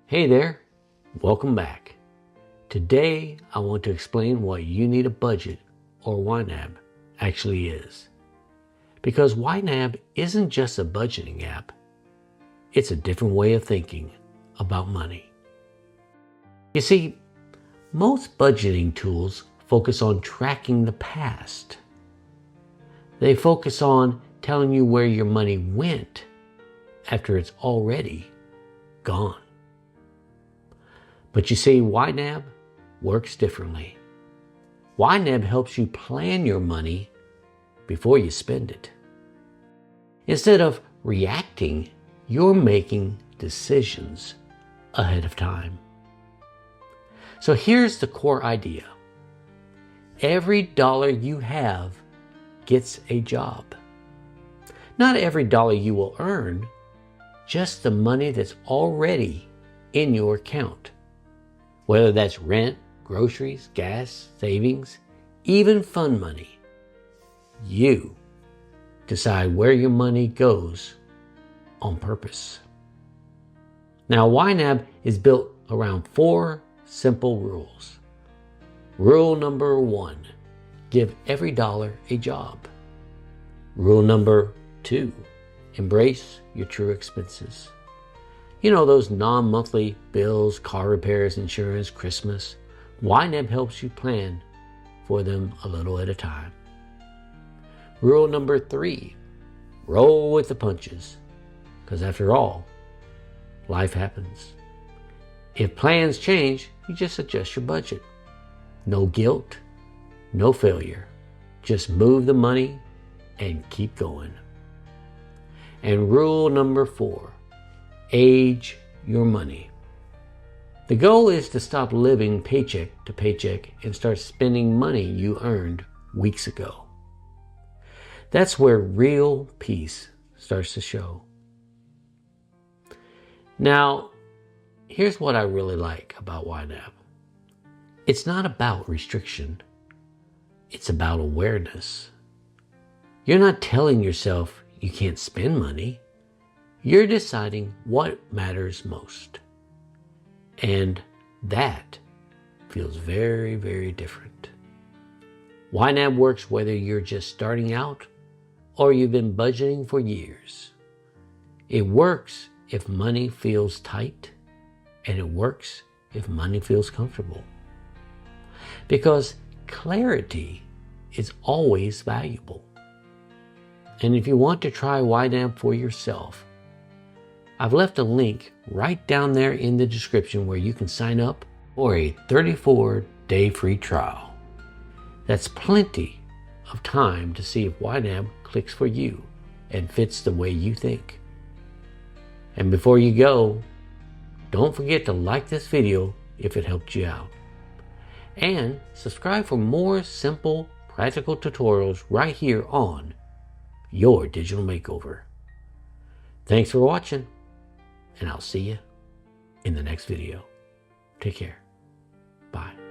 Hey there, welcome back. Today I want to explain what You Need a Budget, or YNAB, actually is. Because YNAB isn't just a budgeting app, it's a different way of thinking about money. You see, most budgeting tools focus on tracking the past. They focus on telling you where your money went after it's already gone. But you see, YNAB works differently. YNAB helps you plan your money before you spend it. Instead of reacting, you're making decisions ahead of time. So here's the core idea. Every dollar you have gets a job. Not every dollar you will earn, just the money that's already in your account. Whether that's rent, groceries, gas, savings, even fun money. You decide where your money goes on purpose. Now, YNAB is built around 4 simple rules. Rule number 1, give every dollar a job. Rule number 2, embrace your true expenses. You know, those non-monthly bills, car repairs, insurance, Christmas. YNAB helps you plan for them a little at a time. Rule number 3, roll with the punches. Because after all, life happens. If plans change, you just adjust your budget. No guilt, no failure. Just move the money and keep going. And rule number 4, age your money. The goal is to stop living paycheck to paycheck and start spending money you earned weeks ago. That's where real peace starts to show. Now, here's what I really like about YNAB. It's not about restriction. It's about awareness. You're not telling yourself you can't spend money. You're deciding what matters most. And that feels very, very different. YNAB works whether you're just starting out or you've been budgeting for years. It works if money feels tight, and it works if money feels comfortable. Because clarity is always valuable. And if you want to try YNAB for yourself, I've left a link right down there in the description where you can sign up for a 34-day free trial. That's plenty of time to see if YNAB clicks for you and fits the way you think. And before you go, don't forget to like this video if it helped you out. And subscribe for more simple, practical tutorials right here on Your Digital Makeover. Thanks for watching. And I'll see you in the next video. Take care. Bye.